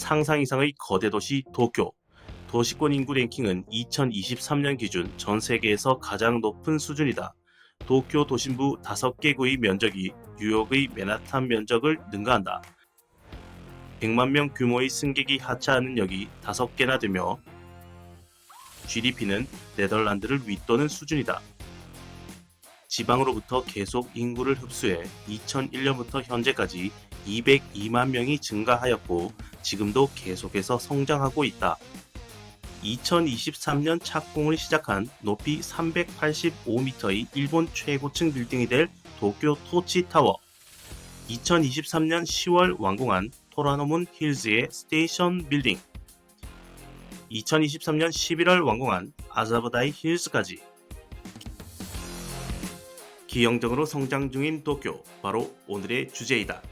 상상 이상의 거대 도시 도쿄. 도시권 인구 랭킹은 2023년 기준 전 세계에서 가장 높은 수준이다. 도쿄 도심부 5개 구의 면적이 뉴욕의 맨하탄 면적을 능가한다. 100만 명 규모의 승객이 하차하는 역이 5개나 되며 GDP는 네덜란드를 윗도는 수준이다. 지방으로부터 계속 인구를 흡수해 2001년부터 현재까지 202만 명이 증가하였고 지금도 계속해서 성장하고 있다. 2023년 착공을 시작한 높이 385m의 일본 최고층 빌딩이 될 도쿄 토치타워. 2023년 10월 완공한 토라노문 힐즈의 스테이션 빌딩. 2023년 11월 완공한 아자부다이 힐즈까지. 기형적으로 성장 중인 도쿄, 바로 오늘의 주제이다.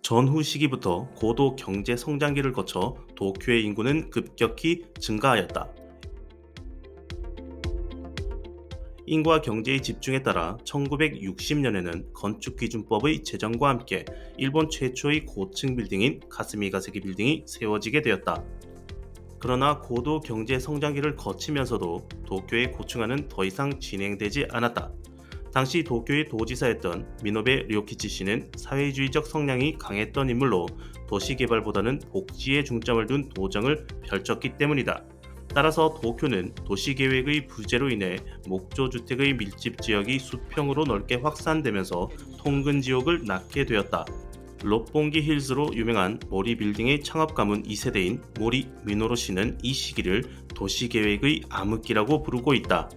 전후 시기부터 고도 경제 성장기를 거쳐 도쿄의 인구는 급격히 증가하였다. 인구와 경제의 집중에 따라 1960년에는 건축기준법의 제정과 함께 일본 최초의 고층 빌딩인 가스미가세키 빌딩이 세워지게 되었다. 그러나 고도 경제 성장기를 거치면서도 도쿄의 고층화는 더 이상 진행되지 않았다. 당시 도쿄의 도지사였던 미노베 료키치 씨는 사회주의적 성향이 강했던 인물로 도시개발보다는 복지에 중점을 둔 도정을 펼쳤기 때문이다. 따라서 도쿄는 도시계획의 부재로 인해 목조주택의 밀집지역이 수평으로 넓게 확산되면서 통근지옥을 낳게 되었다. 롯봉기 힐즈로 유명한 모리 빌딩의 창업 가문 2세대인 모리 미노루 씨는 이 시기를 도시계획의 암흑기라고 부르고 있다.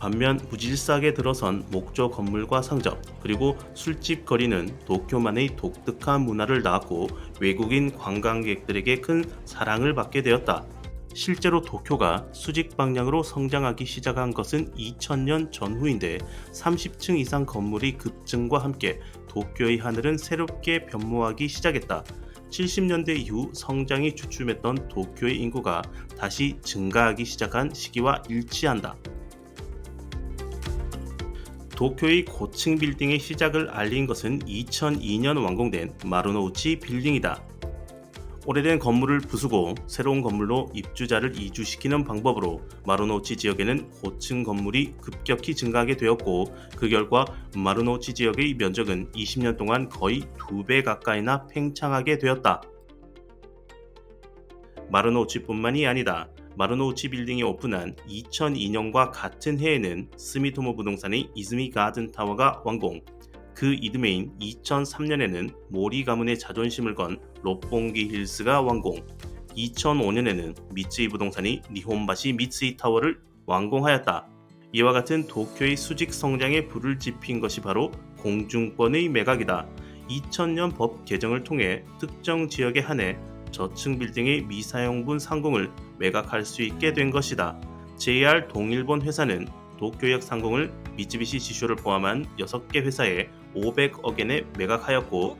반면 무질서하게 들어선 목조 건물과 상점, 그리고 술집 거리는 도쿄만의 독특한 문화를 낳았고 외국인 관광객들에게 큰 사랑을 받게 되었다. 실제로 도쿄가 수직 방향으로 성장하기 시작한 것은 2000년 전후인데 30층 이상 건물이 급증과 함께 도쿄의 하늘은 새롭게 변모하기 시작했다. 70년대 이후 성장이 주춤했던 도쿄의 인구가 다시 증가하기 시작한 시기와 일치한다. 도쿄의 고층 빌딩의 시작을 알린 것은 2002년 완공된 마루노우치 빌딩이다. 오래된 건물을 부수고 새로운 건물로 입주자를 이주시키는 방법으로 마루노우치 지역에는 고층 건물이 급격히 증가하게 되었고 그 결과 마루노우치 지역의 면적은 20년 동안 거의 2배 가까이나 팽창하게 되었다. 마루노우치뿐만이 아니다. 마루노우치 빌딩이 오픈한 2002년과 같은 해에는 스미토모 부동산의 이즈미 가든 타워가 완공, 그 이듬해인 2003년에는 모리 가문의 자존심을 건 롯봉기 힐스가 완공, 2005년에는 미쓰이 부동산이 니혼바시 미쓰이 타워를 완공하였다. 이와 같은 도쿄의 수직 성장에 불을 지핀 것이 바로 공중권의 매각이다. 2000년 법 개정을 통해 특정 지역에 한해 저층 빌딩의 미사용분 상공을 매각할 수 있게 된 것이다. JR 동일본 회사는 도쿄역 상공을 미쯔비시 지쇼를 포함한 6개 회사에 500억엔에 매각하였고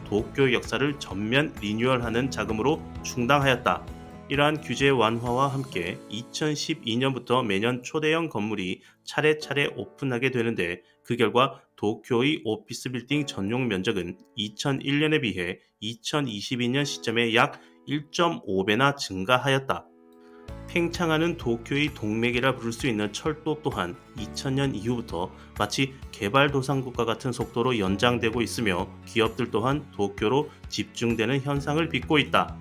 도쿄 역사를 전면 리뉴얼하는 자금으로 충당하였다. 이러한 규제 완화와 함께 2012년부터 매년 초대형 건물이 차례차례 오픈하게 되는데 그 결과 도쿄의 오피스 빌딩 전용 면적은 2001년에 비해 2022년 시점에 약 1.5배나 증가하였다. 팽창하는 도쿄의 동맥이라 부를 수 있는 철도 또한 2000년 이후부터 마치 개발도상국과 같은 속도로 연장되고 있으며 기업들 또한 도쿄로 집중되는 현상을 빚고 있다.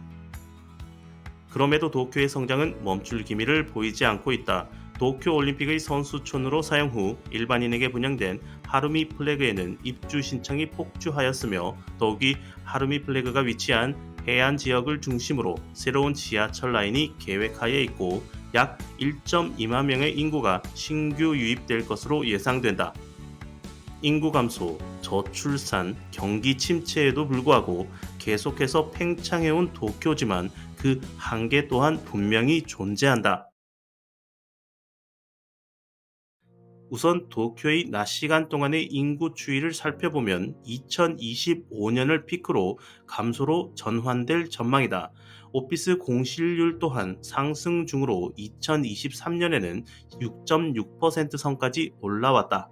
그럼에도 도쿄의 성장은 멈출 기미를 보이지 않고 있다. 도쿄 올림픽의 선수촌으로 사용 후 일반인에게 분양된 하루미 플래그에는 입주 신청이 폭주하였으며 더욱이 하루미 플래그가 위치한 해안 지역을 중심으로 새로운 지하철 라인이 계획하에 있고 약 1.2만 명의 인구가 신규 유입될 것으로 예상된다. 인구 감소, 저출산, 경기 침체에도 불구하고 계속해서 팽창해온 도쿄지만 그 한계 또한 분명히 존재한다. 우선 도쿄의 낮 시간 동안의 인구 추이를 살펴보면 2025년을 피크로 감소로 전환될 전망이다. 오피스 공실률 또한 상승 중으로 2023년에는 6.6% 선까지 올라왔다.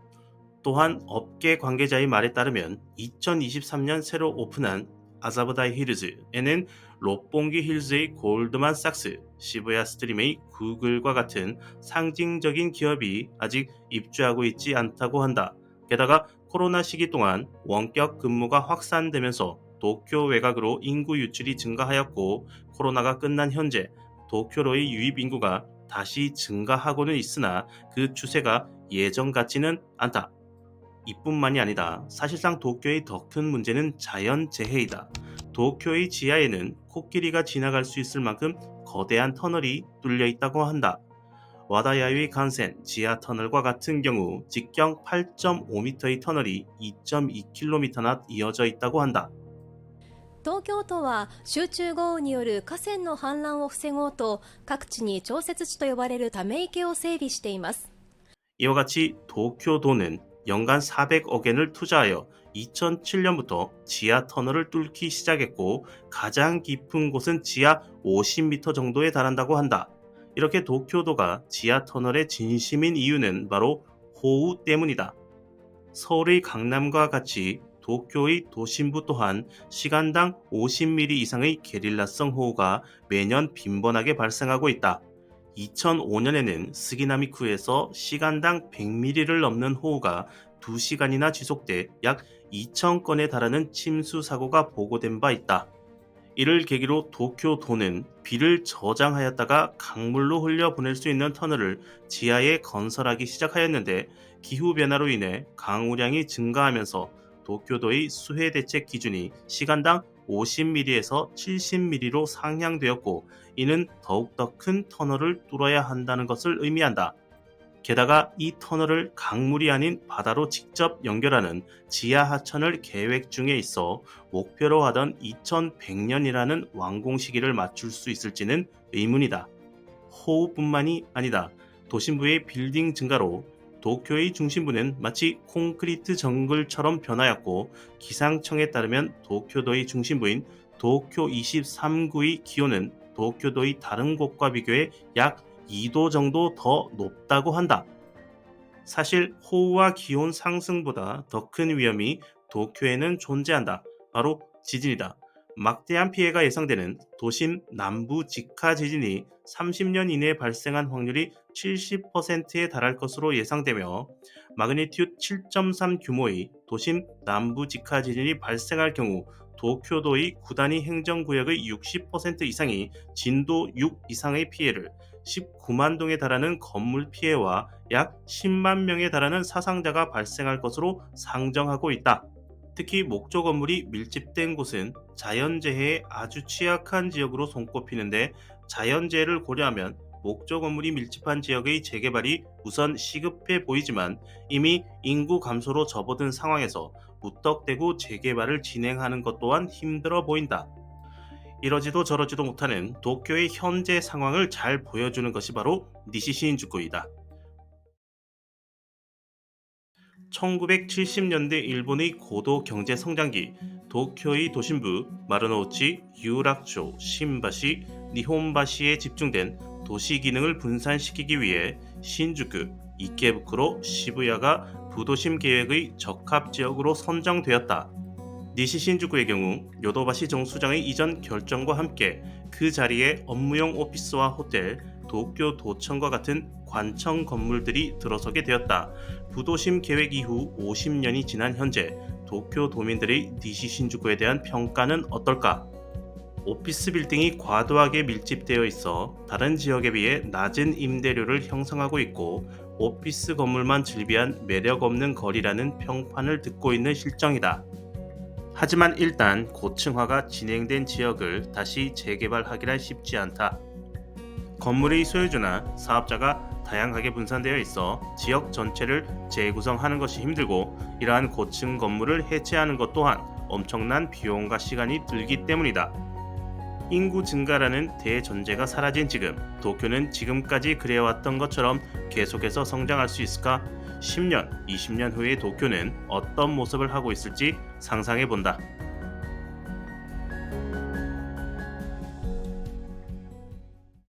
또한 업계 관계자의 말에 따르면 2023년 새로 오픈한 아자부다이 힐즈에는 롯봉기 힐즈의 골드만삭스, 시부야 스트림의 구글과 같은 상징적인 기업이 아직 입주하고 있지 않다고 한다. 게다가 코로나 시기 동안 원격 근무가 확산되면서 도쿄 외곽으로 인구 유출이 증가하였고, 코로나가 끝난 현재 도쿄로의 유입 인구가 다시 증가하고는 있으나 그 추세가 예전 같지는 않다. 이뿐만이 아니다. 사실상 도쿄의 더 큰 문제는 자연재해이다. 도쿄의 지하에는 코끼리가 지나갈 수 있을 만큼 거대한 터널이 뚫려 있다고 한다. 와다야의 간센 지하 터널과 같은 경우 직경 8.5m의 터널이 2.2km나 이어져 있다고 한다. 東京都は集中豪雨による河川の氾濫を防ごうと各地に調節池と呼ばれるため池を整備しています。 이와 같이 도쿄도는 연간 400억엔을 투자하여 2007년부터 지하 터널을 뚫기 시작했고, 가장 깊은 곳은 지하 50m 정도에 달한다고 한다. 이렇게 도쿄도가 지하 터널의 진심인 이유는 바로 호우 때문이다. 서울의 강남과 같이 도쿄의 도심부 또한 시간당 50mm 이상의 게릴라성 호우가 매년 빈번하게 발생하고 있다. 2005년에는 스기나미쿠에서 시간당 100mm를 넘는 호우가 2시간이나 지속돼 약 2,000건에 달하는 침수 사고가 보고된 바 있다. 이를 계기로 도쿄도는 비를 저장하였다가 강물로 흘려보낼 수 있는 터널을 지하에 건설하기 시작하였는데, 기후변화로 인해 강우량이 증가하면서 도쿄도의 수해 대책 기준이 시간당 50mm에서 70mm로 상향되었고, 이는 더욱더 큰 터널을 뚫어야 한다는 것을 의미한다. 게다가 이 터널을 강물이 아닌 바다로 직접 연결하는 지하 하천을 계획 중에 있어 목표로 하던 2100년이라는 완공 시기를 맞출 수 있을지는 의문이다. 호우뿐만이 아니다. 도심부의 빌딩 증가로 도쿄의 중심부는 마치 콘크리트 정글처럼 변하였고, 기상청에 따르면 도쿄도의 중심부인 도쿄 23구의 기온은 도쿄도의 다른 곳과 비교해 약 2도 정도 더 높다고 한다. 사실 호우와 기온 상승보다 더 큰 위험이 도쿄에는 존재한다. 바로 지진이다. 막대한 피해가 예상되는 도심 남부 직하 지진이 30년 이내에 발생한 확률이 70%에 달할 것으로 예상되며, 마그니튜드 7.3 규모의 도심 남부 직하 지진이 발생할 경우 도쿄도의 구단위 행정구역의 60% 이상이 진도 6 이상의 피해를, 19만 동에 달하는 건물 피해와 약 10만 명에 달하는 사상자가 발생할 것으로 상정하고 있다. 특히 목조 건물이 밀집된 곳은 자연재해에 아주 취약한 지역으로 손꼽히는데, 자연재해를 고려하면 목조 건물이 밀집한 지역의 재개발이 우선 시급해 보이지만, 이미 인구 감소로 접어든 상황에서 무턱대고 재개발을 진행하는 것 또한 힘들어 보인다. 이러지도 저러지도 못하는 도쿄의 현재 상황을 잘 보여주는 것이 바로 니시신주쿠이다. 1970년대 일본의 고도 경제 성장기, 도쿄의 도심부 마르노우치, 유락초, 신바시, 니혼바시에 집중된 도시 기능을 분산시키기 위해 신주쿠, 이케부쿠로, 시부야가 부도심 계획의 적합지역으로 선정되었다. 니시신주쿠의 경우 요도바시 정수장의 이전 결정과 함께 그 자리에 업무용 오피스와 호텔, 도쿄도청과 같은 관청 건물들이 들어서게 되었다. 부도심 계획 이후 50년이 지난 현재 도쿄도민들의 니시신주쿠에 대한 평가는 어떨까? 오피스 빌딩이 과도하게 밀집되어 있어 다른 지역에 비해 낮은 임대료를 형성하고 있고, 오피스 건물만 즐비한 매력 없는 거리라는 평판을 듣고 있는 실정이다. 하지만 일단 고층화가 진행된 지역을 다시 재개발하기란 쉽지 않다. 건물의 소유주나 사업자가 다양하게 분산되어 있어 지역 전체를 재구성하는 것이 힘들고, 이러한 고층 건물을 해체하는 것 또한 엄청난 비용과 시간이 들기 때문이다. 인구 증가라는 대전제가 사라진 지금, 도쿄는 지금까지 그래왔던 것처럼 계속해서 성장할 수 있을까? 10년, 20년 후의 도쿄는 어떤 모습을 하고 있을지 상상해 본다.